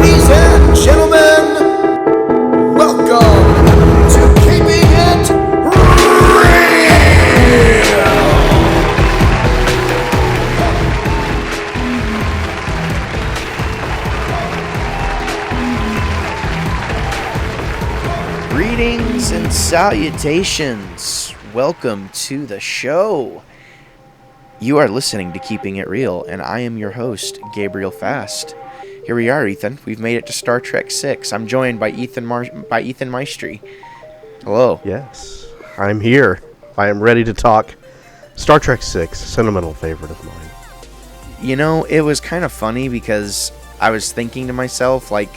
Ladies and gentlemen, welcome to Keeping It Real. Greetings and salutations. Welcome to the show. You are listening to Keeping It Real, and I am your host, Gabriel Fast. Here we are, Ethan. We've made it to Star Trek 6. I'm joined by Ethan Maestri. Hello. Yes, I'm here. I am ready to talk Star Trek 6, sentimental favorite of mine. You know, it was kind of funny because I was thinking to myself, like,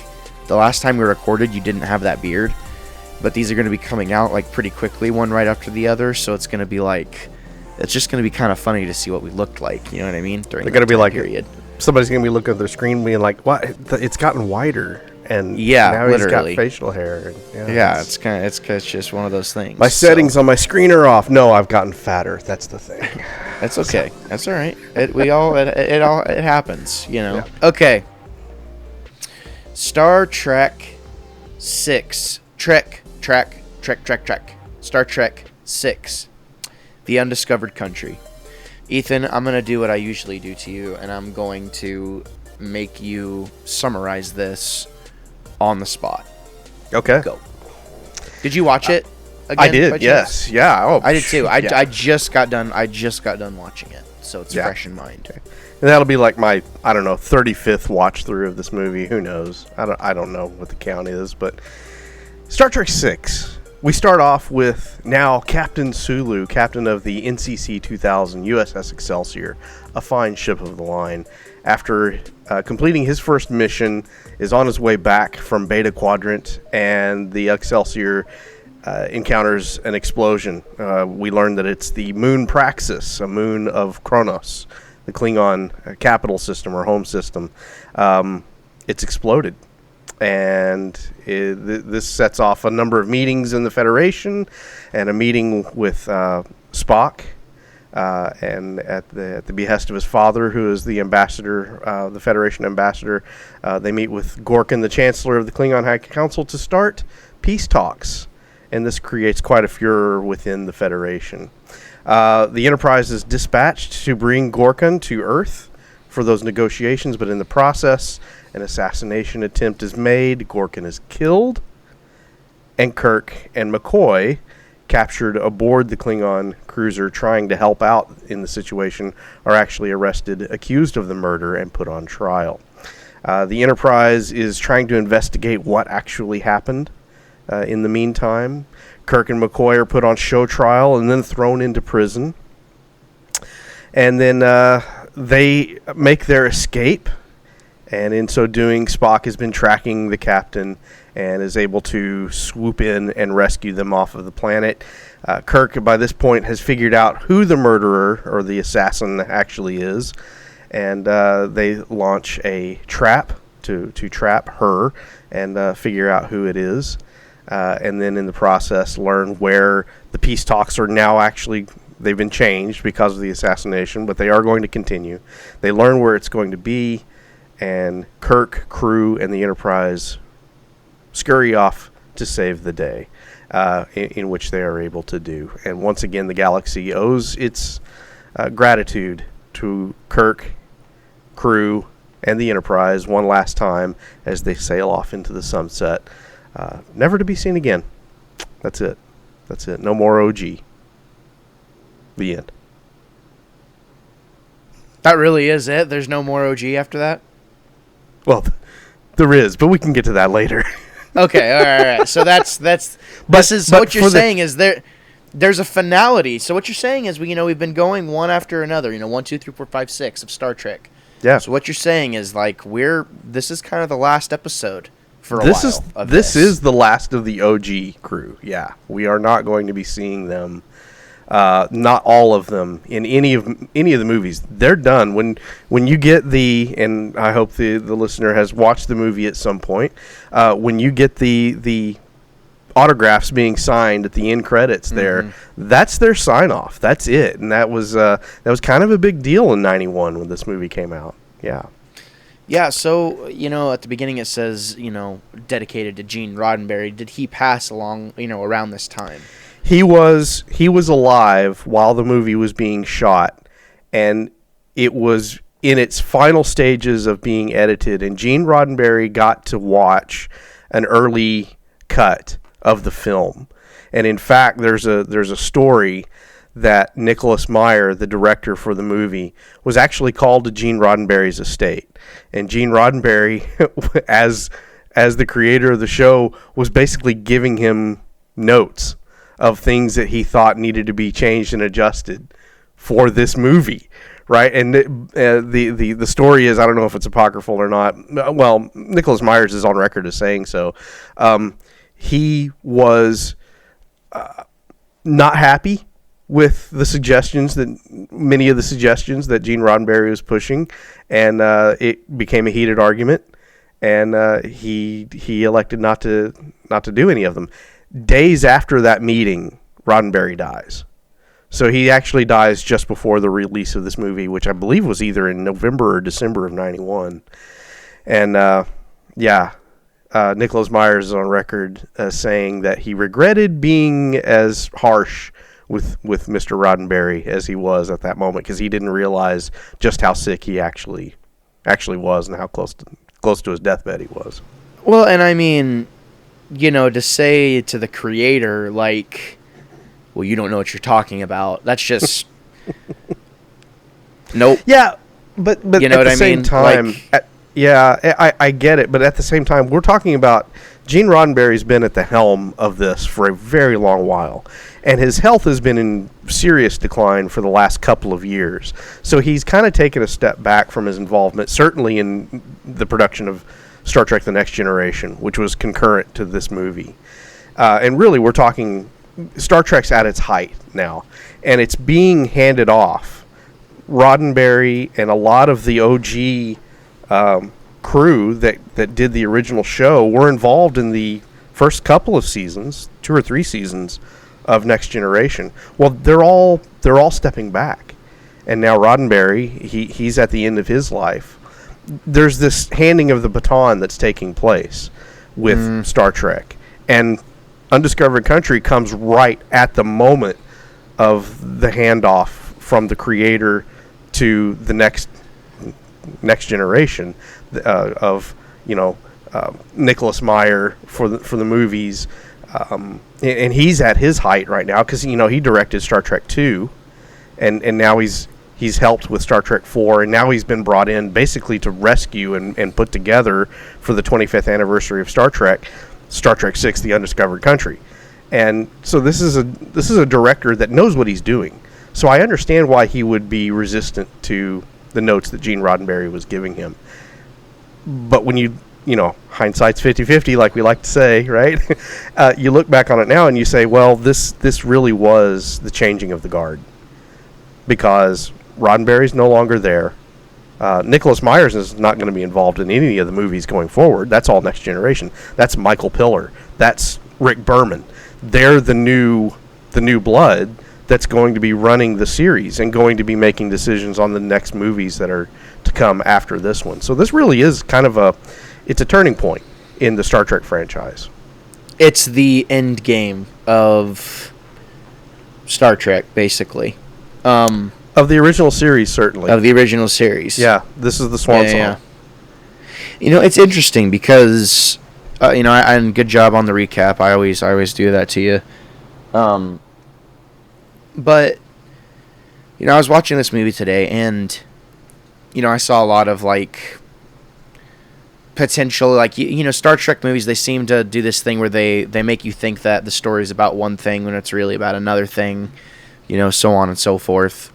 the last time we recorded, you didn't have that beard, but these are going to be coming out, like, pretty quickly, one right after the other, so it's going to be, like, it's just going to be kind of funny to see what we looked like, you know what I mean? During They're going to be like, period. Somebody's going to be looking at their screen being like, what? It's gotten wider. And yeah, now literally. He's got facial hair. And, it's just one of those things. My settings on my screen are off. No, I've gotten fatter. That's the thing. That's okay. That's all right. It happens, you know. Yeah. Okay. Star Trek 6. Trek. Star Trek 6. The Undiscovered Country. Ethan, I'm going to do what I usually do to you, and I'm going to make you summarize this on the spot. Okay. Go. Did you watch it again? I did, yes. Yeah. Oh, I did too. yeah. I just got done watching it, so it's fresh in mind. Okay. And that'll be like my, 35th watch through of this movie. Who knows? I don't know what the count is, but Star Trek 6. We start off with now Captain Sulu, captain of the NCC 2000 USS Excelsior, a fine ship of the line. After completing his first mission, is on his way back from Beta Quadrant, and the Excelsior encounters an explosion. We learn that it's the moon Praxis, a moon of Kronos, the Klingon capital system or home system. It's exploded. And this sets off a number of meetings in the Federation, and a meeting with Spock, and at the behest of his father, who is the ambassador, the Federation ambassador. They meet with Gorkin, the Chancellor of the Klingon High Council, to start peace talks, and this creates quite a furor within the Federation. The Enterprise is dispatched to bring Gorkin to Earth for those negotiations, but in the process, an assassination attempt is made. Gorkin is killed, and Kirk and McCoy, captured aboard the Klingon cruiser trying to help out in the situation, are actually arrested, accused of the murder, and put on trial. The Enterprise is trying to investigate what actually happened. In the meantime, Kirk and McCoy are put on show trial and then thrown into prison. And then they make their escape. And in so doing, Spock has been tracking the captain and is able to swoop in and rescue them off of the planet. Kirk, by this point, has figured out who the murderer or the assassin actually is. And they launch a trap to trap her and figure out who it is. And then in the process, learn where the peace talks are now actually... They've been changed because of the assassination, but they are going to continue. They learn where it's going to be. And Kirk, crew, and the Enterprise scurry off to save the day, in which they are able to do. And once again, the galaxy owes its gratitude to Kirk, crew, and the Enterprise one last time as they sail off into the sunset, never to be seen again. That's it. No more OG. The end. That really is it? There's no more OG after that? Well, there is, but we can get to that later. Okay, all right. So what you're saying is there's a finality. So what you're saying is we've been going one after another, 1, 2, 3, 4, 5, 6 of Star Trek. Yeah. So what you're saying is this is kind of the last episode for a while. This is the last of the OG crew. Yeah. We are not going to be seeing them. Not all of them in any of the movies. They're done. When you get and I hope the listener has watched the movie at some point, when you get the autographs being signed at the end credits there, that's their sign off. That's it. And that was kind of a big deal in '91 when this movie came out. Yeah. Yeah, so, at the beginning it says, dedicated to Gene Roddenberry. Did he pass along, around this time? He was alive while the movie was being shot, and it was in its final stages of being edited, and Gene Roddenberry got to watch an early cut of the film. And in fact, there's a story that Nicholas Meyer, the director for the movie, was actually called to Gene Roddenberry's estate. And Gene Roddenberry, as the creator of the show, was basically giving him notes of things that he thought needed to be changed and adjusted for this movie, right? And the story is, I don't know if it's apocryphal or not. Well, Nicholas Myers is on record as saying so. He was not happy with many of the suggestions that Gene Roddenberry was pushing, and it became a heated argument, and he elected not to do any of them. Days after that meeting, Roddenberry dies. So he actually dies just before the release of this movie, which I believe was either in November or December of '91. And Nicholas Myers is on record saying that he regretted being as harsh with Mr. Roddenberry as he was at that moment, because he didn't realize just how sick he actually was and how close to his deathbed he was. Well, and I mean, to say to the creator, like, well, you don't know what you're talking about, that's just nope. Yeah, but at the same time, I get it, but at the same time, we're talking about Gene Roddenberry's been at the helm of this for a very long while, and his health has been in serious decline for the last couple of years. So he's kind of taken a step back from his involvement, certainly in the production of Star Trek The Next Generation, which was concurrent to this movie. And really, we're talking Star Trek's at its height now, and it's being handed off. Roddenberry and a lot of the OG crew that did the original show were involved in the first couple of seasons, 2 or 3 seasons of Next Generation. Well, they're all stepping back, and now Roddenberry, he's at the end of his life. There's this handing of the baton that's taking place with Star Trek, and Undiscovered Country comes right at the moment of the handoff from the creator to the next generation of Nicholas Meyer for the movies, and he's at his height right now because he directed Star Trek 2, and now he's helped with Star Trek 4, and now he's been brought in basically to rescue and put together for the 25th anniversary of Star Trek 6: The Undiscovered Country. And so this is a director that knows what he's doing. So I understand why he would be resistant to the notes that Gene Roddenberry was giving him. But when hindsight's 50-50, like we like to say, right? You look back on it now and you say, well, this really was the changing of the guard, because Roddenberry's no longer there. Nicholas Myers is not going to be involved in any of the movies going forward. That's all Next Generation. That's Michael Piller. That's Rick Berman. They're the new blood that's going to be running the series and going to be making decisions on the next movies that are to come after this one. So this really is kind of a turning point in the Star Trek franchise. It's the end game of Star Trek, basically. Of the original series, certainly. Of the original series. Yeah, this is the swan song. Yeah. It's interesting because, and good job on the recap. I always do that to you. But, I was watching this movie today, and, I saw a lot of, potential, Star Trek movies, they seem to do this thing where they make you think that the story's about one thing when it's really about another thing, so on and so forth.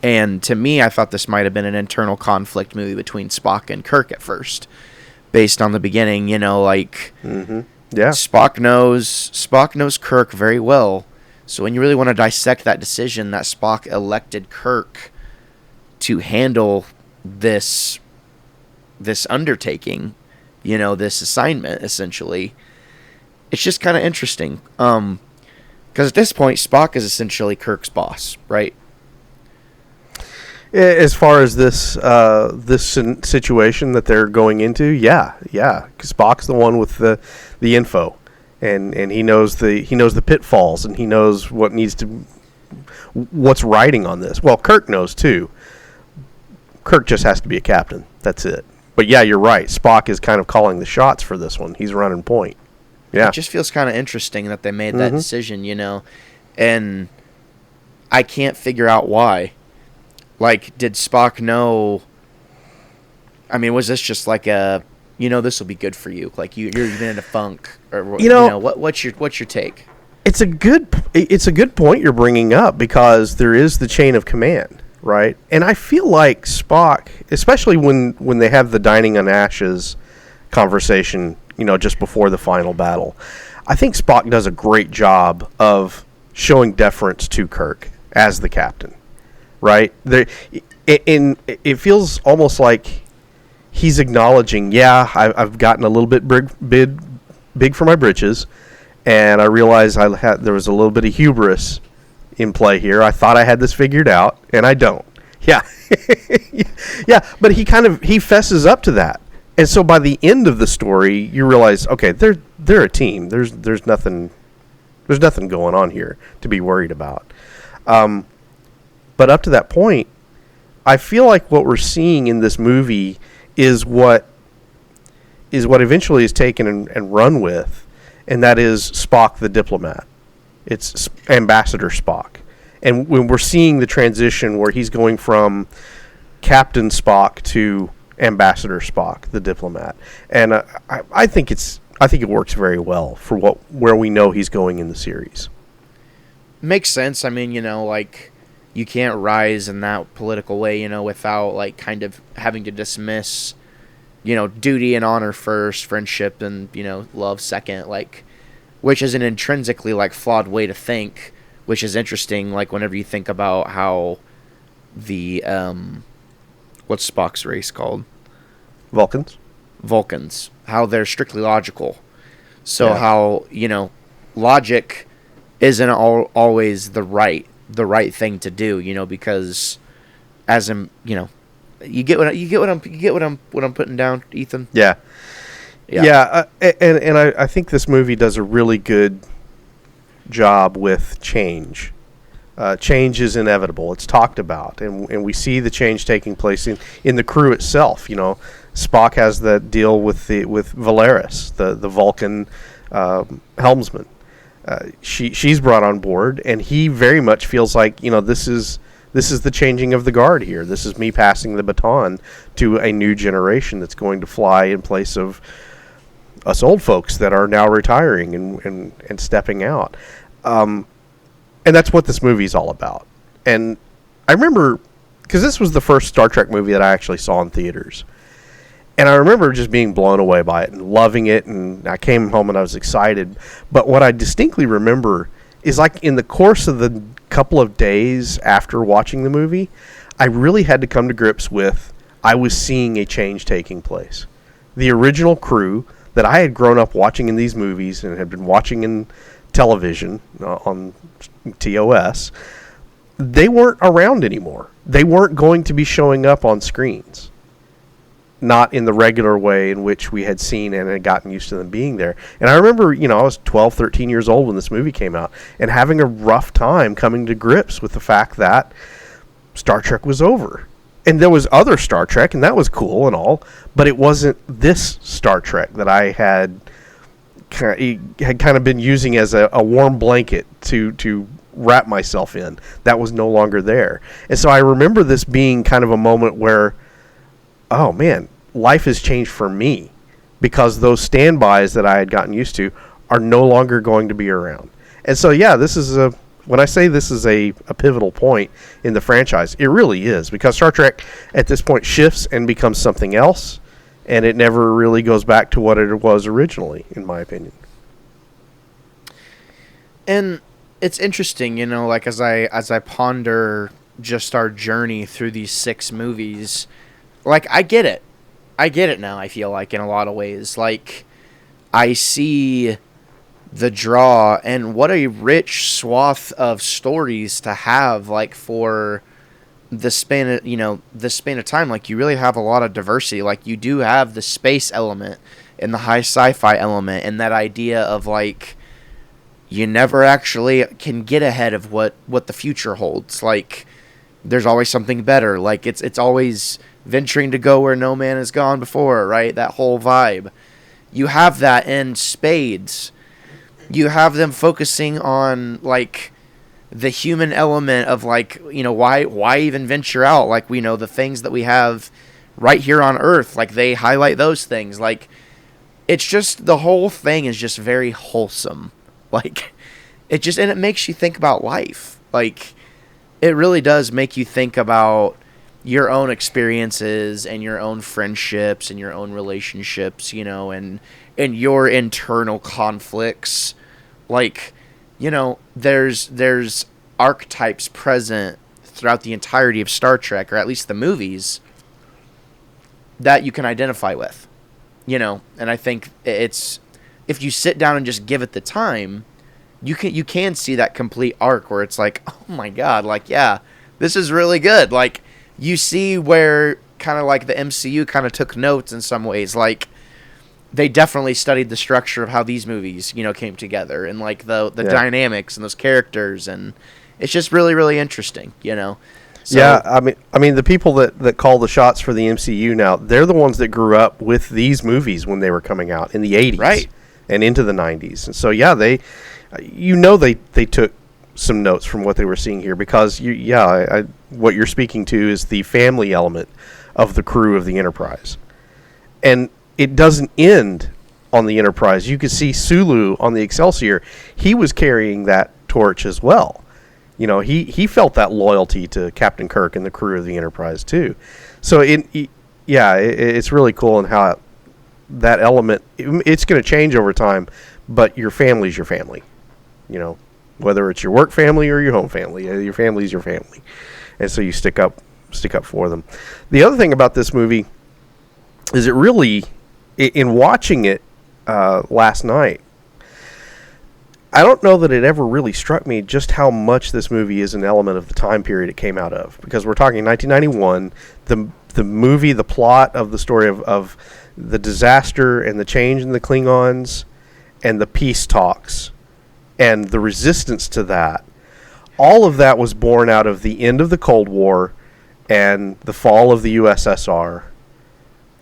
And to me, I thought this might have been an internal conflict movie between Spock and Kirk at first, based on the beginning, Mm-hmm. Yeah. Spock knows Kirk very well. So when you really want to dissect that decision that Spock elected Kirk to handle this undertaking, this assignment, essentially, it's just kind of interesting. Because at this point, Spock is essentially Kirk's boss, right? As far as this situation that they're going into, yeah. 'Cause Spock's the one with the info, and he knows the pitfalls, and he knows what's riding on this. Well, Kirk knows too. Kirk just has to be a captain. That's it. But yeah, you're right. Spock is kind of calling the shots for this one. He's running point. Yeah. It just feels kind of interesting that they made that decision, and I can't figure out why. Like, did Spock know? I mean, was this just like a, this will be good for you? Like, you're in a funk, or what's your take? It's a good point you're bringing up, because there is the chain of command, right? And I feel like Spock, especially when they have the dining on ashes conversation, just before the final battle, I think Spock does a great job of showing deference to Kirk as the captain. Right? It feels almost like he's acknowledging, I've gotten a little bit big for my britches, and I realized there was a little bit of hubris in play here. I thought I had this figured out, and I don't. Yeah. Yeah, but he fesses up to that. And so by the end of the story, you realize, okay, they're a team. There's nothing going on here to be worried about. But up to that point, I feel like what we're seeing in this movie is what eventually is taken and run with, and that is Spock the diplomat. It's Ambassador Spock. And when we're seeing the transition where he's going from Captain Spock to Ambassador Spock, the diplomat. And I think it works very well for where we know he's going in the series. Makes sense. I mean, you can't rise in that political way, without kind of having to dismiss, duty and honor first, friendship and, love second, which is an intrinsically flawed way to think, which is interesting. Whenever you think about how the, what's Spock's race called? Vulcans, how they're strictly logical. So how, logic isn't always the right thing to do, because as you get what I'm putting down, Ethan. Yeah. And I think this movie does a really good job with change. Change is inevitable. It's talked about, and we see the change taking place in the crew itself. Spock has that deal with Valeris, the Vulcan helmsman. She's brought on board, and he very much feels like, this is the changing of the guard here. This is me passing the baton to a new generation that's going to fly in place of us old folks that are now retiring and stepping out. And that's what this movie is all about. And I remember, because this was the first Star Trek movie that I actually saw in theaters. And I remember just being blown away by it and loving it, and I came home and I was excited. But what I distinctly remember is, in the course of the couple of days after watching the movie, I really had to come to grips with, I was seeing a change taking place. The original crew that I had grown up watching in these movies and had been watching in television on TOS, they weren't around anymore. They weren't going to be showing up on screens. Not in the regular way in which we had seen and had gotten used to them being there. And I remember, I was 12, 13 years old when this movie came out, and having a rough time coming to grips with the fact that Star Trek was over. And there was other Star Trek, and that was cool and all, but it wasn't this Star Trek that I had kind of been using as a warm blanket to wrap myself in. That was no longer there. And so I remember this being kind of a moment where, oh man, life has changed for me, because those standbys that I had gotten used to are no longer going to be around. And so, this is when I say this is a pivotal point in the franchise, it really is, because Star Trek at this point shifts and becomes something else, and it never really goes back to what it was originally, in my opinion. And it's interesting, as I ponder just our journey through these 6 movies, I get it. I get it now, I feel like, in a lot of ways. I see the draw, and what a rich swath of stories to have, for the span of time, like, you really have a lot of diversity. Like, you do have the space element and the high sci-fi element, and that idea of, like, you never actually can get ahead of what the future holds. Like, there's always something better. Like, it's always venturing to go where no man has gone before, right? That whole vibe. You have that in spades. You have them focusing on, like, the human element of, like, why even venture out? Like, we know the things that we have right here on Earth. Like, they highlight those things. Like, it's just, the whole thing is just very wholesome. Like, and it makes you think about life. Like, it really does make you think about your own experiences and your own friendships and your own relationships, and your internal conflicts. Like, there's archetypes present throughout the entirety of Star Trek, or at least the movies, that you can identify with, and I think it's, if you sit down and just give it the time, you can see that complete arc where it's like, oh my god, like, yeah, this is really good. Like, you see where kind of like the MCU kind of took notes in some ways. Like, they definitely studied the structure of how these movies, came together, and, like, the dynamics and those characters, and it's just really, really interesting, So, yeah, I mean, the people that call the shots for the MCU now, they're the ones that grew up with these movies when they were coming out in the 80s, right, and into the 90s, and so yeah, they took some notes from what they were seeing here, because what you're speaking to is the family element of the crew of the Enterprise, and it doesn't end on the Enterprise. You could see Sulu on the Excelsior. He was carrying that torch as well. He felt that loyalty to Captain Kirk and the crew of the Enterprise too. So it's really cool, and how that element, it's going to change over time, but your family's your family. Whether it's your work family or your home family, your family's your family, and so you stick up for them. The other thing about this movie is, it really, in watching it last night, I don't know that it ever really struck me just how much this movie is an element of the time period it came out of, because we're talking 1991. The movie, the plot of the story of the disaster and the change in the Klingons and the peace talks and the resistance to that, all of that was born out of the end of the Cold War and the fall of the USSR,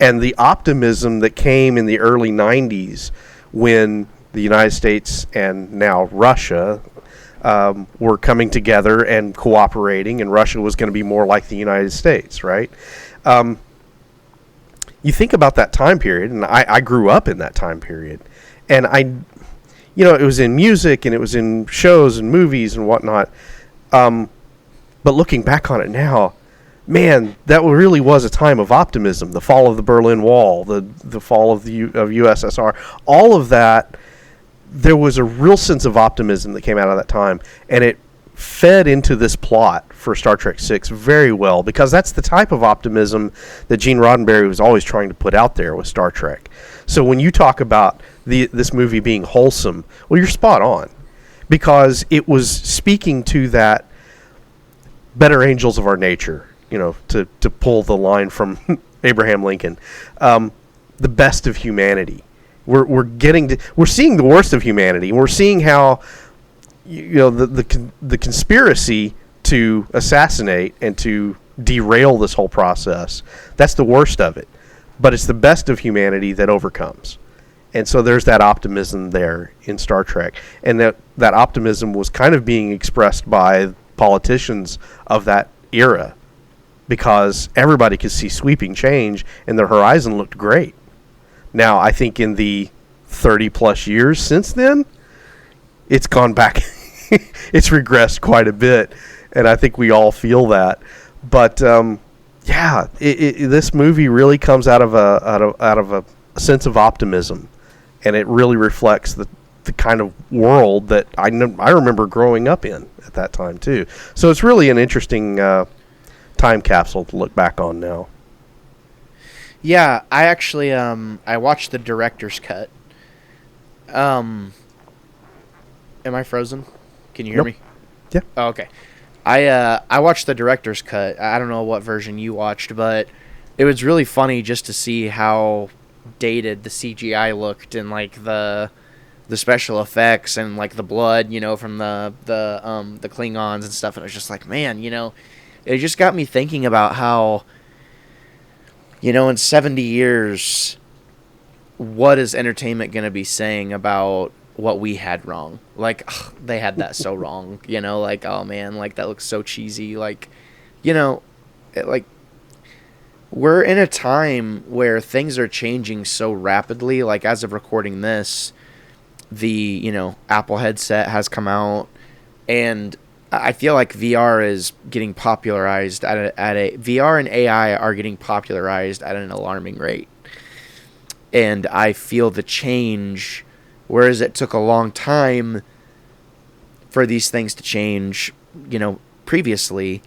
and the optimism that came in the early 90s when the United States and now Russia were coming together and cooperating, and Russia was going to be more like the United States, right? You think about that time period, and I grew up in that time period, and it was in music, and it was in shows and movies and whatnot. But looking back on it now, man, that really was a time of optimism. The fall of the Berlin Wall, the fall of USSR, all of that, there was a real sense of optimism that came out of that time, and it fed into this plot for Star Trek VI very well, because that's the type of optimism that Gene Roddenberry was always trying to put out there with Star Trek. So when you talk about this movie being wholesome, well, you're spot on, because it was speaking to that better angels of our nature, to pull the line from Abraham Lincoln, the best of humanity. We're seeing the worst of humanity, and we're seeing how the conspiracy to assassinate and to derail this whole process, that's the worst of it, but it's the best of humanity that overcomes. And so there's that optimism there in Star Trek, and that optimism was kind of being expressed by politicians of that era, because everybody could see sweeping change and the horizon looked great. Now, I think in the 30 plus years since then, it's gone back. It's regressed quite a bit, and I think we all feel that. But this movie really comes out of a sense of optimism, and it really reflects the kind of world that I remember growing up in at that time too. So it's really an interesting time capsule to look back on now. Yeah, I actually I watched the director's cut. Am I frozen? Can you hear me? Yeah. Oh, okay. I watched the director's cut. I don't know what version you watched, but it was really funny just to see how dated the CGI looked and like the special effects and like the blood, from the Klingons and stuff. And it was just like, man, it just got me thinking about how, in 70 years, what is entertainment going to be saying about what we had wrong? Like, ugh, they had that so wrong, like, oh man, like that looks so cheesy. Like, like we're in a time where things are changing so rapidly. Like, as of recording this, the, Apple headset has come out, and I feel like VR is getting popularized VR and AI are getting popularized at an alarming rate. And I feel the change, whereas it took a long time for these things to change, previously,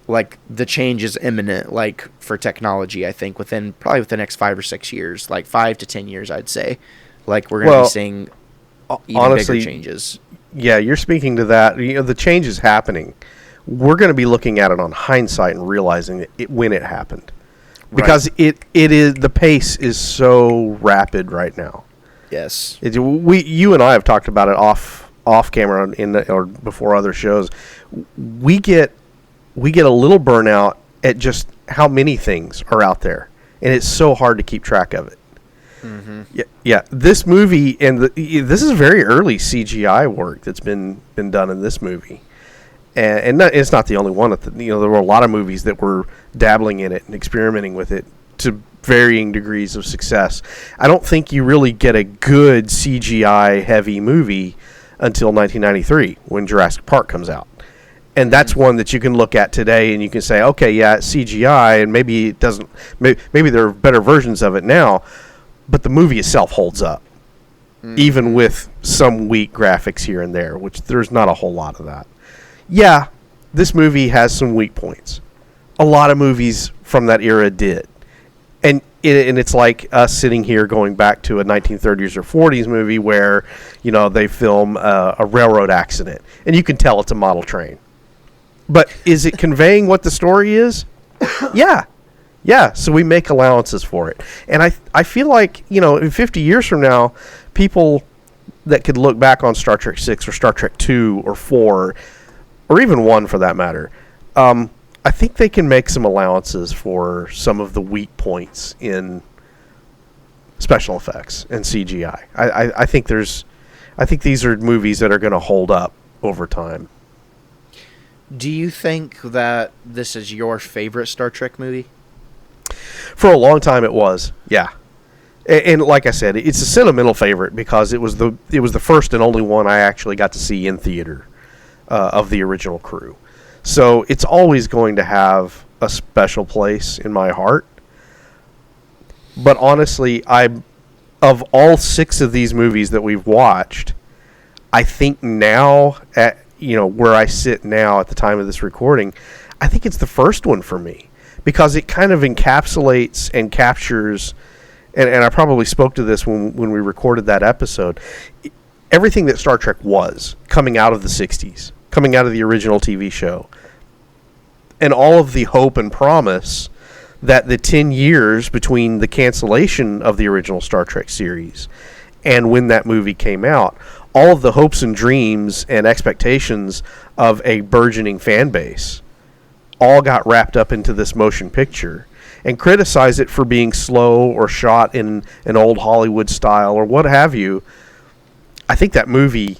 like the change is imminent, like for technology, I think probably within the next 5 or 6 years, like 5 to 10 years, I'd say, like we're going to be seeing even honestly, bigger changes. Yeah, you're speaking to that. The change is happening. We're going to be looking at it on hindsight and realizing it when it happened. Because it is, the pace is so rapid right now. Yes. You and I have talked about it off camera or before other shows. We get a little burnout at just how many things are out there, and it's so hard to keep track of it. Mm-hmm. Yeah. This movie this is very early CGI work that's been done in this movie. And it's not the only one. There were a lot of movies that were dabbling in it and experimenting with it to varying degrees of success. I don't think you really get a good CGI-heavy movie until 1993 when Jurassic Park comes out. And that's one that you can look at today and you can say, okay, yeah, it's CGI, and maybe it doesn't. Maybe there are better versions of it now, but the movie itself holds up, even with some weak graphics here and there, which there's not a whole lot of that. Yeah, this movie has some weak points. A lot of movies from that era did. And it's like us sitting here going back to a 1930s or 40s movie where, they film a railroad accident. And you can tell it's a model train. But is it conveying what the story is? Yeah. Yeah, so we make allowances for it. And I feel like, in 50 years from now, people that could look back on Star Trek 6 or Star Trek 2 or 4... or even 1 for that matter, I think they can make some allowances for some of the weak points in special effects and CGI. I think these are movies that are going to hold up over time. Do you think that this is your favorite Star Trek movie? For a long time it was, yeah. And like I said, it's a sentimental favorite because it was the first and only one I actually got to see in theater. Of the original crew. So it's always going to have a special place in my heart. But honestly, of all 6 of these movies that we've watched, I think now, at where I sit now at the time of this recording, I think it's the first one for me. Because it kind of encapsulates and captures, and I probably spoke to this when we recorded that episode, everything that Star Trek was coming out of the 60s, coming out of the original TV show, and all of the hope and promise that the 10 years between the cancellation of the original Star Trek series and when that movie came out, all of the hopes and dreams and expectations of a burgeoning fan base all got wrapped up into this motion picture, and criticize it for being slow or shot in an old Hollywood style or what have you. I think that movie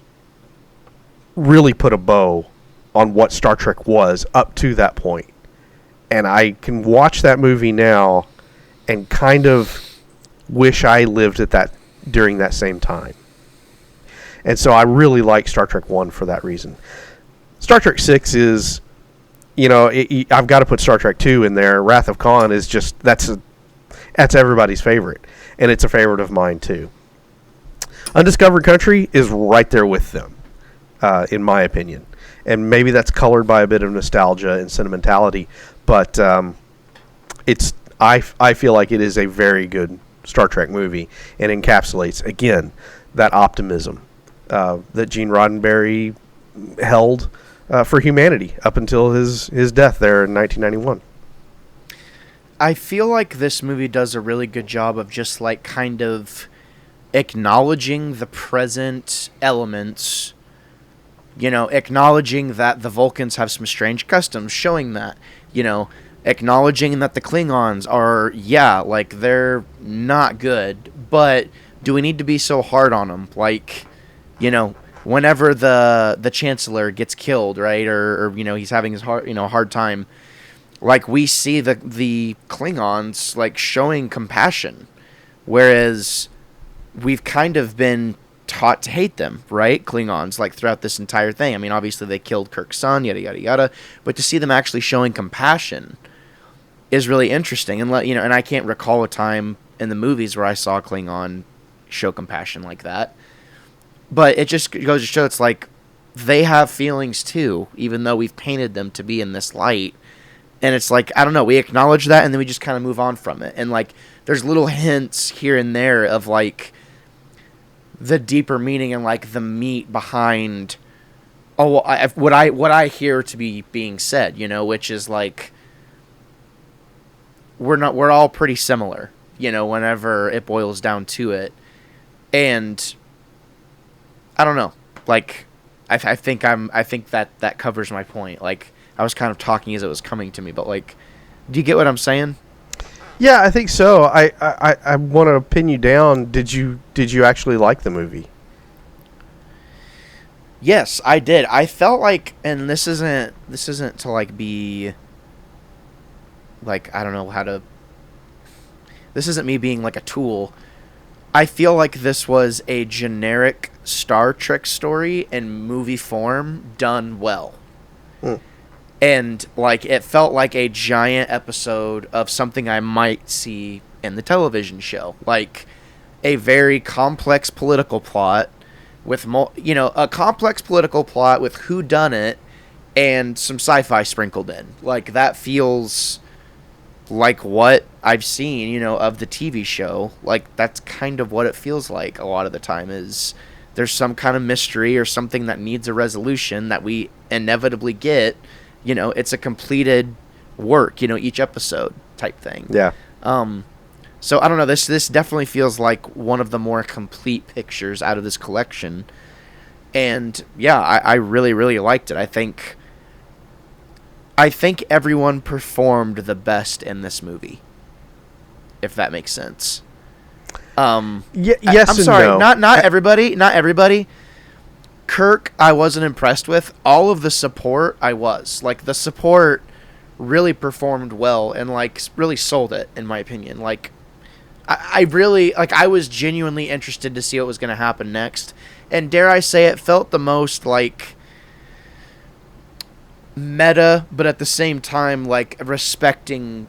really put a bow on what Star Trek was up to that point. And I can watch that movie now and kind of wish I lived at that during that same time. And so I really like Star Trek 1 for that reason. Star Trek 6 is, I've got to put Star Trek 2 in there. Wrath of Khan is just, that's everybody's favorite. And it's a favorite of mine too. Undiscovered Country is right there with them, in my opinion. And maybe that's colored by a bit of nostalgia and sentimentality, but I feel like it is a very good Star Trek movie and encapsulates, again, that optimism that Gene Roddenberry held for humanity up until his death there in 1991. I feel like this movie does a really good job of just like kind of acknowledging the present elements, acknowledging that the Vulcans have some strange customs, showing that, acknowledging that the Klingons are, they're not good, but do we need to be so hard on them? Like, whenever the Chancellor gets killed, right, or he's having his hard time, like, we see the Klingons, like, showing compassion, whereas we've kind of been taught to hate them, right? Klingons, like, throughout this entire thing. I mean, obviously they killed Kirk's son, yada, yada, yada, but to see them actually showing compassion is really interesting. And, and I can't recall a time in the movies where I saw Klingon show compassion like that. But it just goes to show it's like they have feelings too, even though we've painted them to be in this light. And it's like, I don't know, we acknowledge that and then we just kind of move on from it. And, like, there's little hints here and there of, like, the deeper meaning and, like, the meat behind what I hear to be being said, which is, like, we're all pretty similar, whenever it boils down to it. And I don't know, like, I think that covers my point. Like, I was kind of talking as it was coming to me, but, like, do you get what I'm saying? Yeah, I think so. I want to pin you down. Did you actually like the movie? Yes, I did. I felt like, and this isn't to, like, be, like, I don't know how to, this isn't me being, like, a tool. I feel like this was a generic Star Trek story in movie form done well. And, like, it felt like a giant episode of something I might see in the television show. Like, a very complex political plot with, a complex political plot with whodunit and some sci-fi sprinkled in. Like, that feels like what I've seen, of the TV show. Like, that's kind of what it feels like a lot of the time, is there's some kind of mystery or something that needs a resolution that we inevitably get. It's a completed work, each episode type thing. Yeah. So I don't know. This definitely feels like one of the more complete pictures out of this collection. And yeah, I really, really liked it. I think everyone performed the best in this movie, if that makes sense. Yes, I'm sorry, no. Not everybody. Kirk, I wasn't impressed with. All of the support, I was. Like, the support really performed well and, like, really sold it, in my opinion. Like, I really, like, I was genuinely interested to see what was going to happen next. And dare I say, it felt the most, like, meta, but at the same time, like, respecting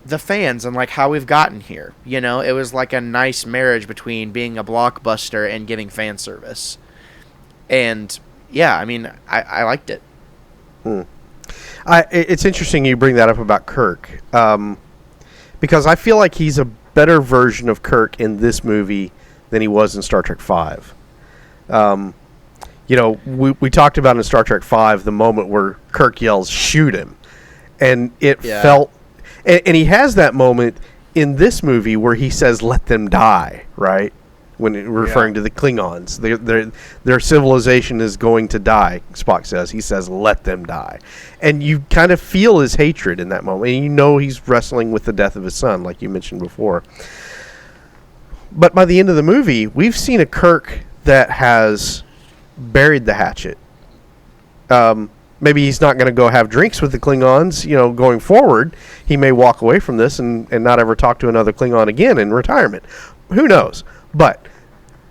the fans and, like, how we've gotten here. It was like a nice marriage between being a blockbuster and giving fan service. And yeah, I mean, I liked it. It's interesting you bring that up about Kirk, because I feel like he's a better version of Kirk in this movie than he was in Star Trek V. We talked about in Star Trek V the moment where Kirk yells, "Shoot him," and it felt, and he has that moment in this movie where he says, "Let them die," right? When referring to the Klingons. Their civilization is going to die, Spock says. He says, "Let them die." And you kind of feel his hatred in that moment. And he's wrestling with the death of his son, like you mentioned before. But by the end of the movie, we've seen a Kirk that has buried the hatchet. Maybe he's not going to go have drinks with the Klingons, going forward. He may walk away from this and not ever talk to another Klingon again in retirement. Who knows? But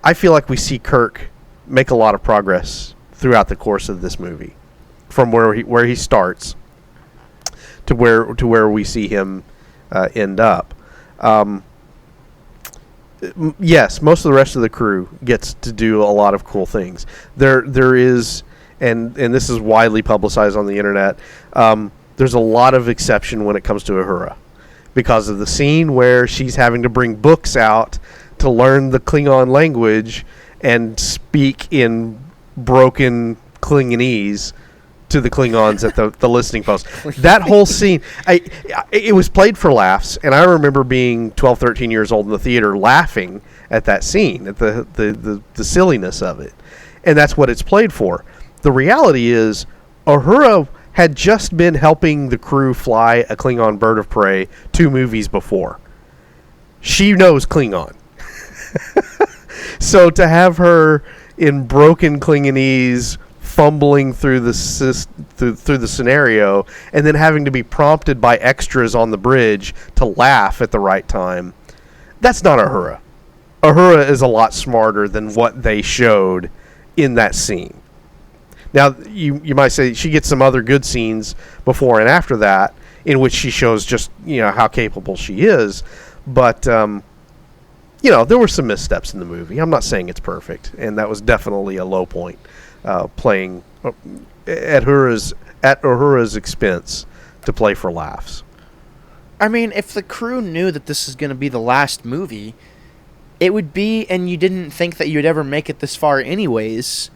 I feel like we see Kirk make a lot of progress throughout the course of this movie, from where he starts to where we see him end up. Yes, most of the rest of the crew gets to do a lot of cool things. There is, and this is widely publicized on the internet. There's a lot of exception when it comes to Uhura, because of the scene where she's having to bring books out to learn the Klingon language and speak in broken Klingonese to the Klingons at the listening post. That whole scene, it was played for laughs, and I remember being 12, 13 years old in the theater laughing at that scene, at the silliness of it. And that's what it's played for. The reality is, Uhura had just been helping the crew fly a Klingon bird of prey 2 movies before. She knows Klingon. So to have her in broken Klingonese fumbling through the scenario and then having to be prompted by extras on the bridge to laugh at the right time, that's not Uhura. Uhura is a lot smarter than what they showed in that scene. Now, you might say she gets some other good scenes before and after that in which she shows just, how capable she is. But, there were some missteps in the movie. I'm not saying it's perfect, and that was definitely a low point, playing at Uhura's expense to play for laughs. I mean, if the crew knew that this is going to be the last movie, it would be, and you didn't think that you'd ever make it this far anyways,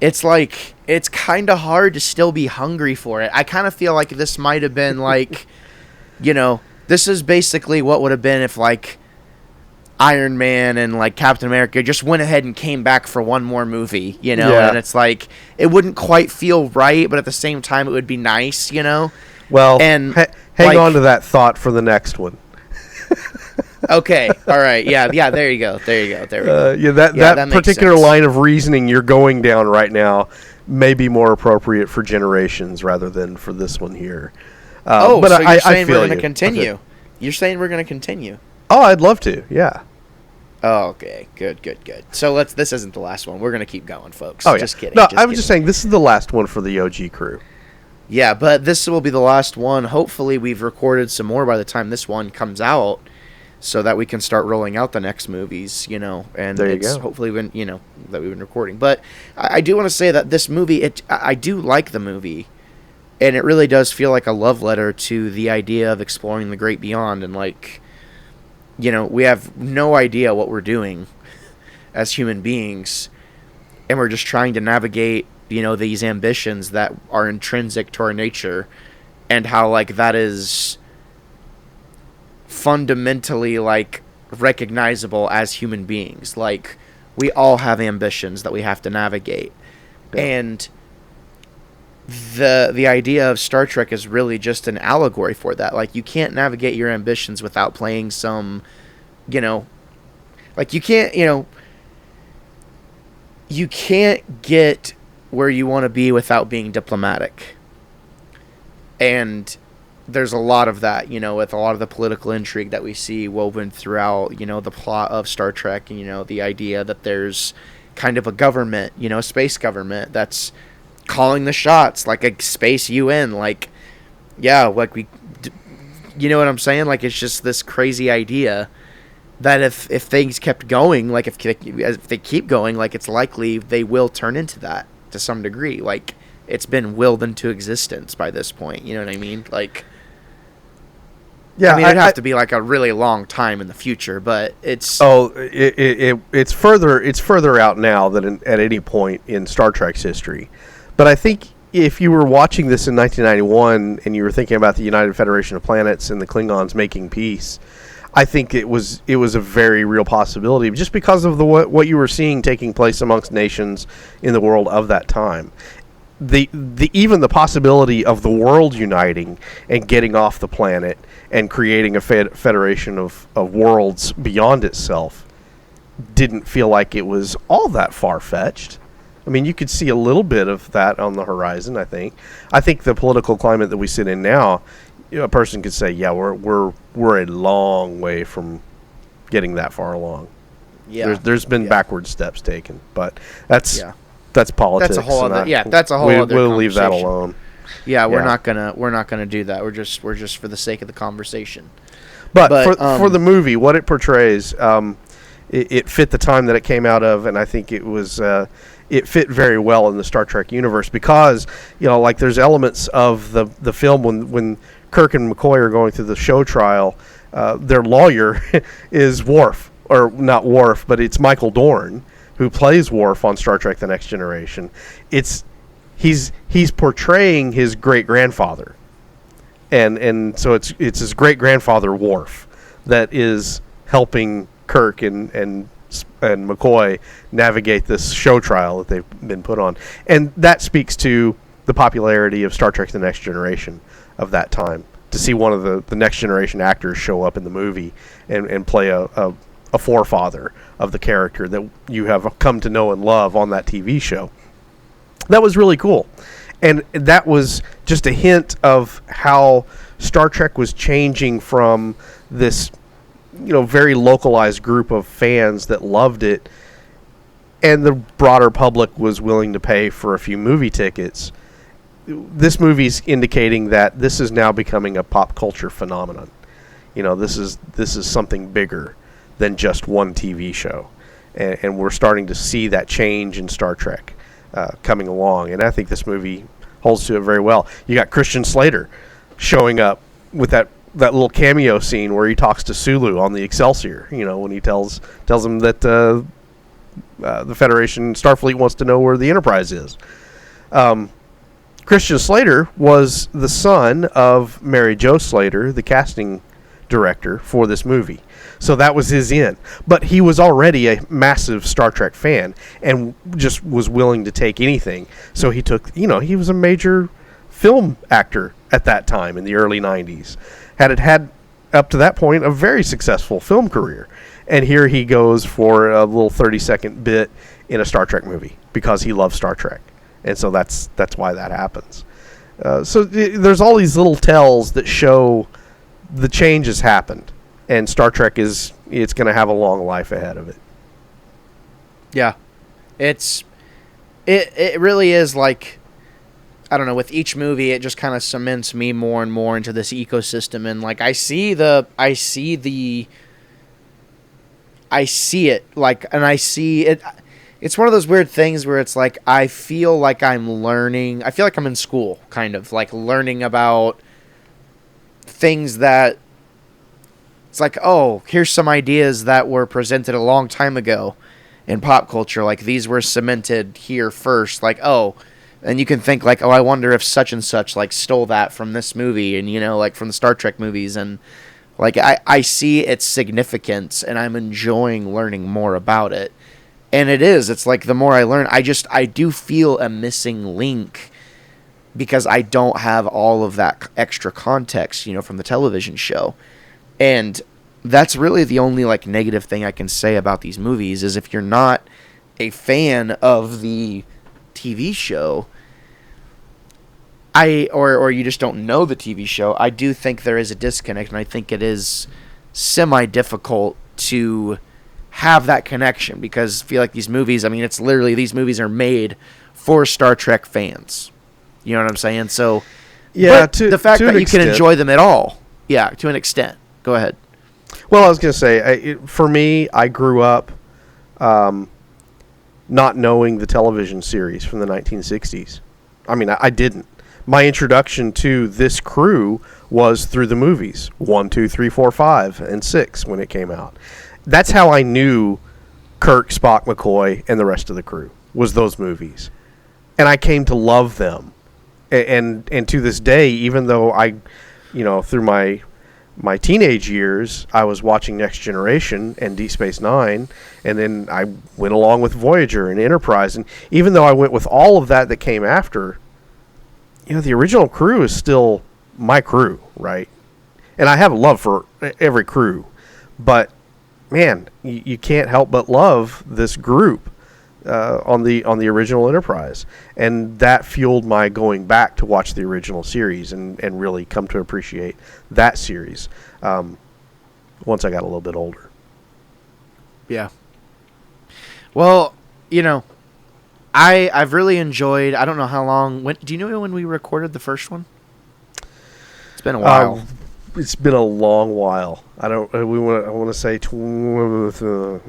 it's like, it's kind of hard to still be hungry for it. I kind of feel like this might have been like, this is basically what would have been if, like, Iron Man and, like, Captain America just went ahead and came back for one more movie, Yeah. And it's like, it wouldn't quite feel right, but at the same time, it would be nice, Well, and hang on to that thought for the next one. Okay, all right, yeah, there you go, there we go. That particular sense. Line of reasoning you're going down right now may be more appropriate for Generations rather than for this one here. But so you're saying we're going to continue? Okay. You're saying we're going to continue? Oh, I'd love to, yeah. Oh, okay, good. So this isn't the last one. We're going to keep going, folks. Oh, yeah. Just kidding. No, I was just saying this is the last one for the OG crew. Yeah, but this will be the last one. Hopefully we've recorded some more by the time this one comes out, so that we can start rolling out the next movies, and there you go. Hopefully when, that we've been recording. But I do want to say that this movie, I do like the movie, and it really does feel like a love letter to the idea of exploring the great beyond, and like, we have no idea what we're doing as human beings, and we're just trying to navigate, these ambitions that are intrinsic to our nature, and how, like, that is fundamentally, like, recognizable as human beings. Like, we all have ambitions that we have to navigate. Yeah. And the idea of Star Trek is really just an allegory for that. Like, you can't navigate your ambitions without playing some, like, you can't get where you want to be without being diplomatic. And there's a lot of that, with a lot of the political intrigue that we see woven throughout, the plot of Star Trek, and, the idea that there's kind of a government, a space government that's calling the shots, like a space UN, like, yeah, like you know what I'm saying? Like, it's just this crazy idea that if things kept going, like, if they keep going, like, it's likely they will turn into that to some degree. Like, it's been willed into existence by this point. You know what I mean? Like, yeah, I mean, it'd have to be like a really long time in the future, but it's it's further out now than at any point in Star Trek's history. But I think if you were watching this in 1991 and you were thinking about the United Federation of Planets and the Klingons making peace, I think it was a very real possibility just because of what you were seeing taking place amongst nations in the world of that time. Even the possibility of the world uniting and getting off the planet and creating a federation of worlds beyond itself didn't feel like it was all that far-fetched. I mean, you could see a little bit of that on the horizon, I think. I think the political climate that we sit in now, a person could say, yeah, we're a long way from getting that far along. Yeah. There's been backward steps taken, but that's politics. That's a whole other that's a whole other we'll leave that alone. Yeah, we're not gonna do that. We're just for the sake of the conversation. But for the movie, what it portrays, it fit the time that it came out of, and I think it was it fit very well in the Star Trek universe because like there's elements of the film when Kirk and McCoy are going through the show trial, their lawyer is Worf, or not Worf, but it's Michael Dorn, who plays Worf on Star Trek: The Next Generation. It's he's portraying his great grandfather, and so it's his great grandfather Worf that is helping Kirk and McCoy navigate this show trial that they've been put on, and that speaks to the popularity of Star Trek: The Next Generation of that time. To see one of the Next Generation actors show up in the movie and play a forefather of the character that you have come to know and love on that TV show. That was really cool. And that was just a hint of how Star Trek was changing from this, very localized group of fans that loved it, and the broader public was willing to pay for a few movie tickets. This movie's indicating that this is now becoming a pop culture phenomenon. This is something bigger than just one TV show, and we're starting to see that change in Star Trek coming along. And I think this movie holds to it very well. You got Christian Slater showing up with that little cameo scene where he talks to Sulu on the Excelsior. When he tells him that the Federation Starfleet wants to know where the Enterprise is. Christian Slater was the son of Mary Jo Slater, the casting director for this movie. So that was his in. But he was already a massive Star Trek fan and just was willing to take anything. So he took, he was a major film actor at that time in the early 90s. Had up to that point a very successful film career. And here he goes for a little 30-second bit in a Star Trek movie because he loves Star Trek. And so that's why that happens. There's all these little tells that show the change has happened, and Star Trek it's going to have a long life ahead of it. Yeah, it really is like, I don't know. With each movie, it just kind of cements me more and more into this ecosystem, and like I see it, like, and I see it. It's one of those weird things where it's like I feel like I'm learning. I feel like I'm in school, kind of like learning about things that it's like, oh, here's some ideas that were presented a long time ago in pop culture. Like these were cemented here first. Like, oh, and you can think like, oh, I wonder if such and such like stole that from this movie, and like from the Star Trek movies, and like I see its significance, and I'm enjoying learning more about it. And it's like the more I learn, I do feel a missing link because I don't have all of that extra context, from the television show. And that's really the only like negative thing I can say about these movies is if you're not a fan of the TV show, or you just don't know the TV show, I do think there is a disconnect, and I think it is semi-difficult to have that connection because I feel like these movies, it's literally these movies are made for Star Trek fans. You know what I'm saying? So, yeah, the fact that you can enjoy them at all, yeah, to an extent. Go ahead. Well, I was going to say, for me, I grew up not knowing the television series from the 1960s. I didn't. My introduction to this crew was through the movies, 1, 2, 3, 4, 5, and 6 when it came out. That's how I knew Kirk, Spock, McCoy, and the rest of the crew, was those movies. And I came to love them. And to this day, even though I, through my teenage years, I was watching Next Generation and Deep Space Nine, and then I went along with Voyager and Enterprise. And even though I went with all of that came after, the original crew is still my crew, right? And I have a love for every crew. But man, you can't help but love this group on the original Enterprise, and that fueled my going back to watch the original series and really come to appreciate that series once I got a little bit older. Yeah. Well, I've really enjoyed. I don't know how long. Do you know when we recorded the first one? It's been a while. It's been a long while. I want to say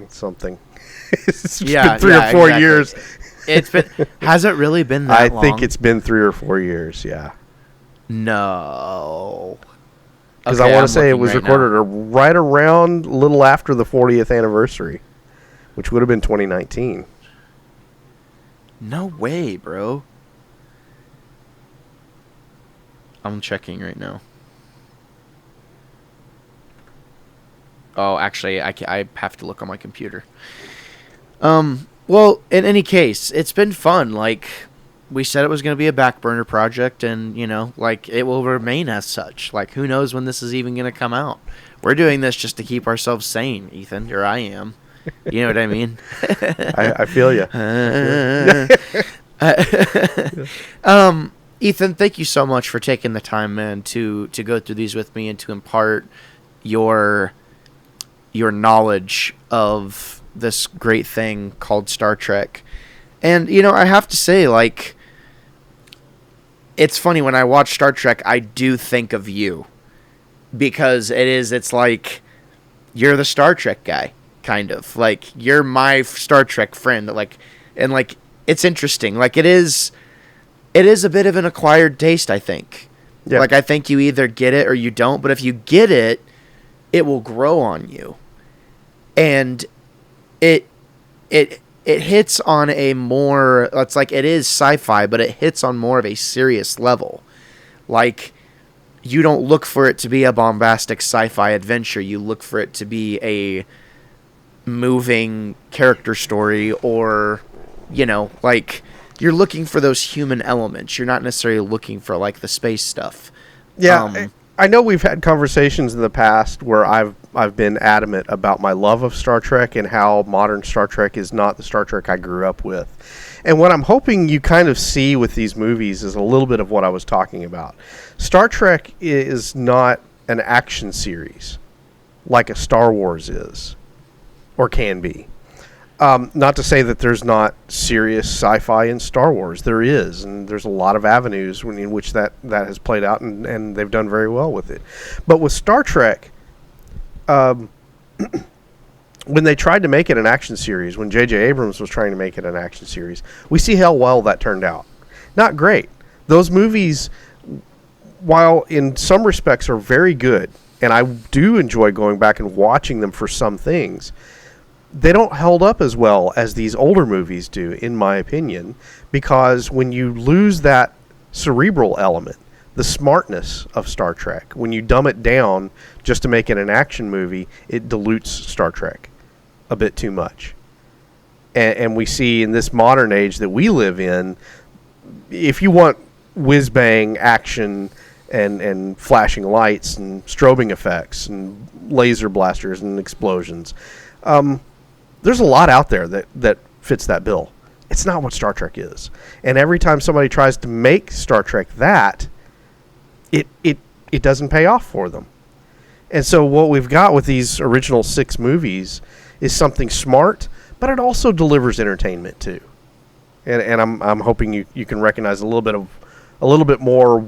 something. It's been 3 or 4 years. It's been. Has it really been that long? I think it's been 3 or 4 years. Yeah. No. Because I want to say it was recorded right around a little after the 40th anniversary, which would have been 2019. No way, bro. I'm checking right now. Oh, actually, I have to look on my computer. Well, in any case, it's been fun. Like, we said it was going to be a back burner project, and, you know, like, it will remain as such. Like, who knows when this is even going to come out? We're doing this just to keep ourselves sane, Ethan, or I am. You know what I mean? I feel you. Ethan, thank you so much for taking the time, man, to go through these with me and to impart your knowledge of this great thing called Star Trek. And, you know, I have to say, like, it's funny, when I watch Star Trek, I do think of you. Because it's like, you're the Star Trek guy, kind of. Like, you're my Star Trek friend. Like, and, like, it's interesting. Like, it is a bit of an acquired taste, I think. Yeah. Like, I think you either get it or you don't. But if you get it, it will grow on you. And it hits on a more, it's like, it is sci-fi, but it hits on more of a serious level. Like, you don't look for it to be a bombastic sci-fi adventure. You look for it to be a moving character story, or, you know, like, you're looking for those human elements. You're not necessarily looking for, like, the space stuff. Yeah, I know we've had conversations in the past where I've been adamant about my love of Star Trek and how modern Star Trek is not the Star Trek I grew up with. And what I'm hoping you kind of see with these movies is a little bit of what I was talking about. Star Trek is not an action series like a Star Wars is, or can be. Not to say that there's not serious sci-fi in Star Wars. There is, and there's a lot of avenues in which that has played out, and they've done very well with it. But with Star Trek, when they tried to make it an action series, when J.J. Abrams was trying to make it an action series, we see how well that turned out. Not great. Those movies, while in some respects are very good, and I do enjoy going back and watching them for some things, they don't hold up as well as these older movies do, in my opinion, because when you lose that cerebral element, the smartness of Star Trek, when you dumb it down just to make it an action movie, it dilutes Star Trek a bit too much. And we see in this modern age that we live in, if you want whiz-bang action and flashing lights and strobing effects and laser blasters and explosions, there's a lot out there that fits that bill. It's not what Star Trek is. And every time somebody tries to make Star Trek that, it doesn't pay off for them. And so what we've got with these original 6 movies is something smart, but it also delivers entertainment too. And I'm hoping you can recognize a little bit more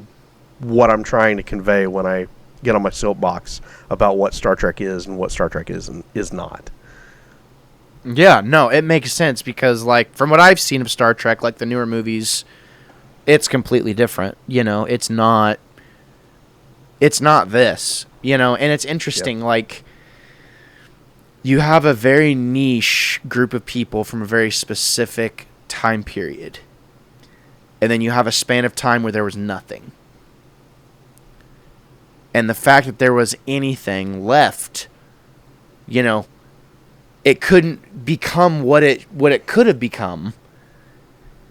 what I'm trying to convey when I get on my soapbox about what Star Trek is and what Star Trek is and is not. Yeah, no, it makes sense because, like, from what I've seen of Star Trek, like the newer movies, it's completely different. You know, it's not this, you know, and it's interesting. Yep. Like, you have a very niche group of people from a very specific time period, and then you have a span of time where there was nothing. And the fact that there was anything left, you know, it couldn't become what it could have become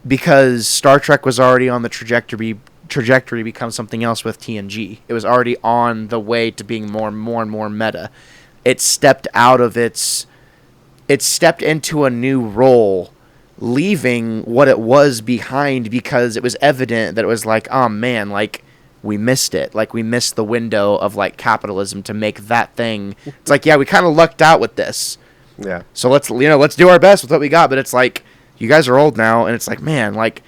because Star Trek was already on the trajectory to become something else with TNG. It was already on the way to being more and more meta. It stepped into a new role, leaving what it was behind because it was evident that it was like, oh man, like, we missed it. Like, we missed the window of, like, capitalism to make that thing. It's like, yeah, we kind of lucked out with this. Yeah. So let's do our best with what we got. But it's like, you guys are old now, and it's like, man, like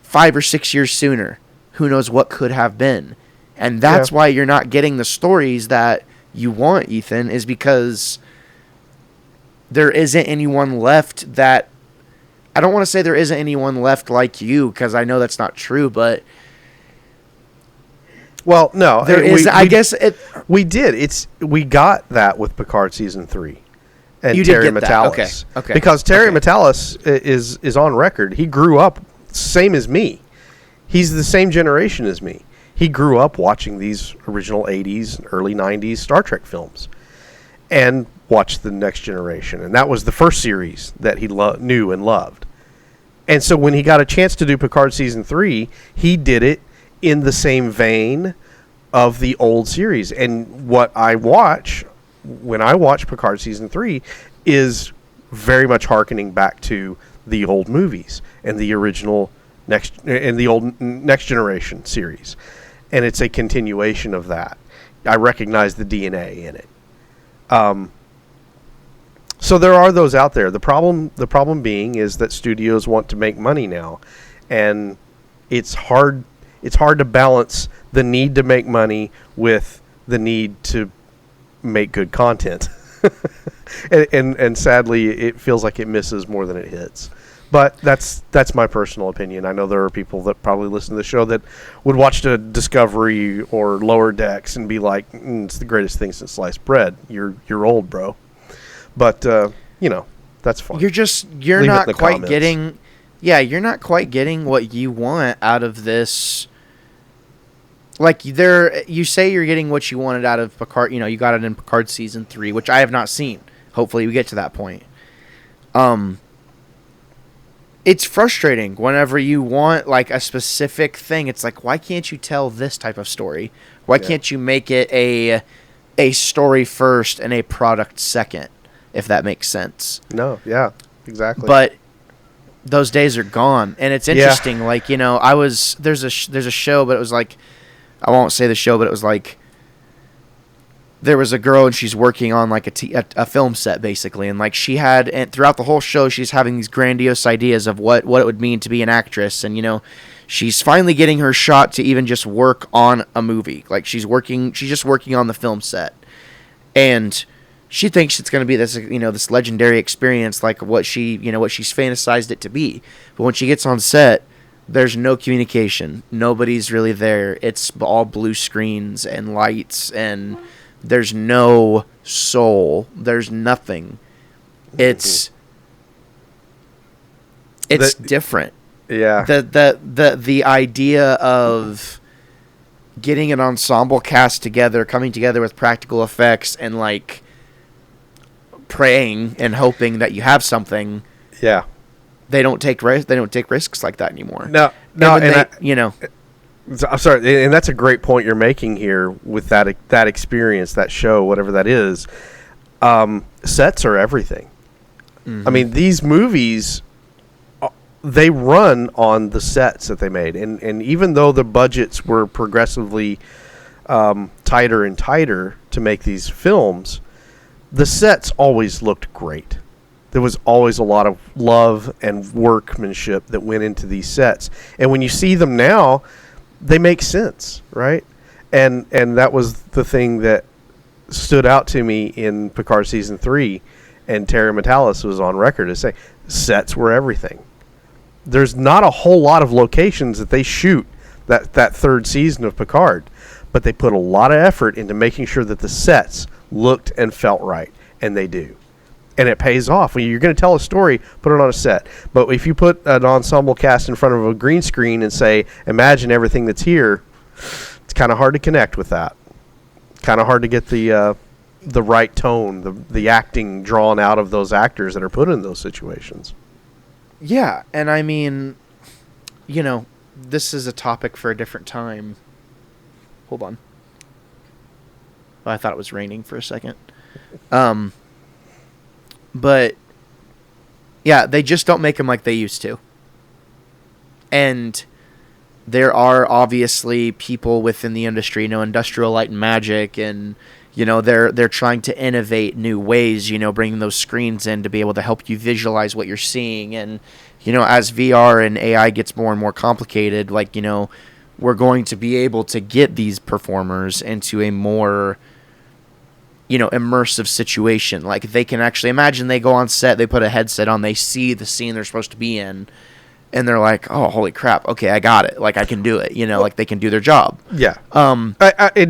5 or 6 years sooner, who knows what could have been. And that's why you're not getting the stories that you want, Ethan, is because there isn't anyone left that, I don't want to say there isn't anyone left like you, because I know that's not true, but well, no, there is. I guess we did. We got that with Picard season 3. And you Terry did get Matalas. That. Okay. Because Terry Matalas is on record. He grew up same as me. He's the same generation as me. he grew up watching these original 80s, early 90s Star Trek films and watched The Next Generation. And that was the first series that he knew and loved. And so when he got a chance to do Picard Season 3, he did it in the same vein of the old series. And what I watch when I watch Picard Season 3 is very much hearkening back to the old movies and the original Next Generation series. And it's a continuation of that. I recognize the DNA in it. So there are those out there. The problem being is that studios want to make money now, and it's hard to balance the need to make money with the need to make good content. and sadly, it feels like it misses more than it hits. But that's my personal opinion. I know there are people that probably listen to the show that would watch the Discovery or Lower Decks and be like, it's the greatest thing since sliced bread. You're old, bro. But that's fine. You're not quite getting what you want out of this. Like you say you're getting what you wanted out of Picard. You got it in Picard Season 3, which I have not seen. Hopefully we get to that point. It's frustrating whenever you want like a specific thing. It's like, why can't you tell this type of story? Why can't you make it a story first and a product second, if that makes sense? No, yeah, exactly. But those days are gone, and it's interesting. Yeah. Like, there's a show, but it was like, I won't say the show, but it was like, there was a girl and she's working on like a film set basically, and like and throughout the whole show she's having these grandiose ideas of what it would mean to be an actress, and she's finally getting her shot to even just work on a movie. Like she's just working on the film set, and she thinks it's going to be this this legendary experience like what she's fantasized it to be. But when she gets on set, there's no communication. Nobody's really there. It's all blue screens and lights, and there's no soul. There's nothing. It's different. Yeah. The idea of getting an ensemble cast together, coming together with practical effects, and like praying and hoping that you have something. Yeah. They don't take risks like that anymore. No, I'm sorry, and that's a great point you're making here with that experience, that show, whatever that is. Sets are everything. Mm-hmm. I mean, these movies, they run on the sets that they made, and even though the budgets were progressively tighter and tighter to make these films, the sets always looked great. There was always a lot of love and workmanship that went into these sets, and when you see them now, they make sense, right? And that was the thing that stood out to me in Picard Season 3, and Terry Matalas was on record as saying sets were everything. There's not a whole lot of locations that they shoot that third season of Picard, but they put a lot of effort into making sure that the sets looked and felt right, and they do. And it pays off. When you're going to tell a story, put it on a set. But if you put an ensemble cast in front of a green screen and say, imagine everything that's here, it's kind of hard to connect with that. Kind of hard to get the right tone, the acting drawn out of those actors that are put in those situations. Yeah, and I mean, this is a topic for a different time. Hold on. Oh, I thought it was raining for a second. But, yeah, they just don't make them like they used to. And there are obviously people within the industry, Industrial Light and Magic, and, they're trying to innovate new ways, bringing those screens in to be able to help you visualize what you're seeing. And, as VR and AI gets more and more complicated, we're going to be able to get these performers into a more immersive situation. Like, they can actually imagine they go on set, they put a headset on, they see the scene they're supposed to be in, and they're like, oh, holy crap, okay, I got it. Like, I can do it. Like, they can do their job. Yeah. And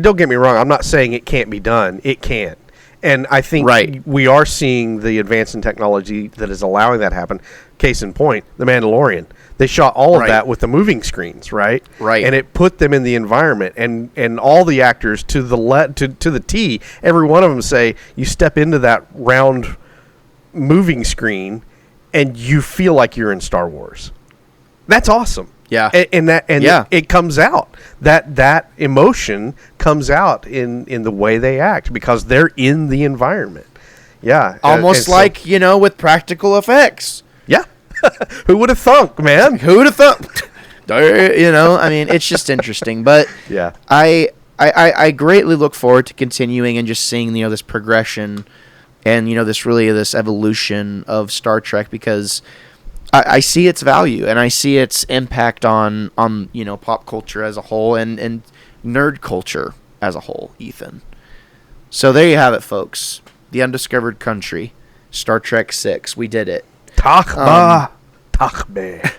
don't get me wrong, I'm not saying it can't be done. It can. And I think we are seeing the advance in technology that is allowing that to happen. Case in point, The Mandalorian. They shot all of that with the moving screens, right? Right. And it put them in the environment. And all the actors, to the T, every one of them say, you step into that round moving screen, and you feel like you're in Star Wars. That's awesome. Yeah. It comes out. That emotion comes out in the way they act because they're in the environment. Yeah. Almost like, with practical effects. Yeah. Who would have thunk, man? Who would have thunk? I mean, it's just interesting. But yeah. I greatly look forward to continuing and just seeing, this progression and, this evolution of Star Trek because I see its value and I see its impact on pop culture as a whole and nerd culture as a whole, Ethan. So there you have it, folks. The Undiscovered Country, Star Trek 6. We did it. Takba. Takbe.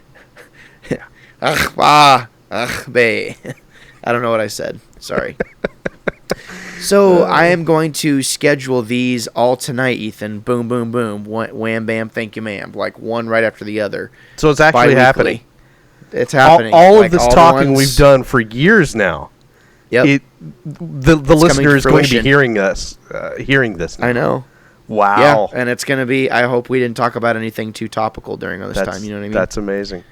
Akba. Akbe. I don't know what I said. Sorry. So I am going to schedule these all tonight, Ethan. Boom, boom, boom. Wham, bam, thank you, ma'am. Like one right after the other. So it's actually happening. It's happening. All of this talking we've done for years now. Yep. The listener is going to be hearing us, hearing this now. I know. Wow. Yeah, and it's going to be, I hope we didn't talk about anything too topical during all this time. You know what I mean? That's amazing.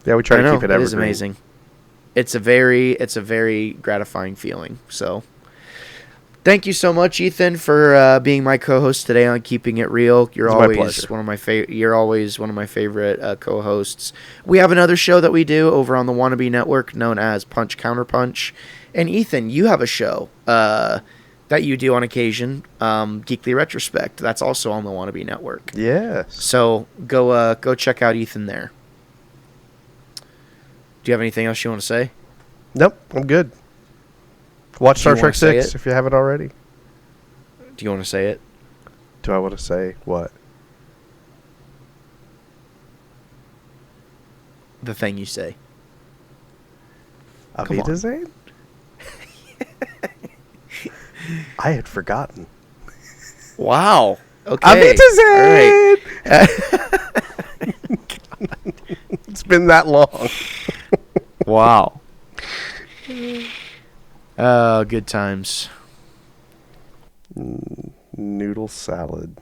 Yeah, we try to keep it evergreen. It is amazing. It's a very gratifying feeling. So thank you so much, Ethan, for being my co-host today on Keeping It Real. You're always one of my favorite co-hosts. We have another show that we do over on the Wannabe Network known as Punch Counter Punch. And Ethan, you have a show that you do on occasion, Geekly Retrospect. That's also on the Wannabe Network. Yes. So go check out Ethan there. Do you have anything else you want to say? Nope, I'm good. Watch Star Trek 6 if you haven't already. Do you want to say it? Do I want to say what? The thing you say. Auf Wiedersehen? I had forgotten. Wow. Okay. Auf Wiedersehen! All right. It's been that long. Wow. Oh, good times. Noodle salad.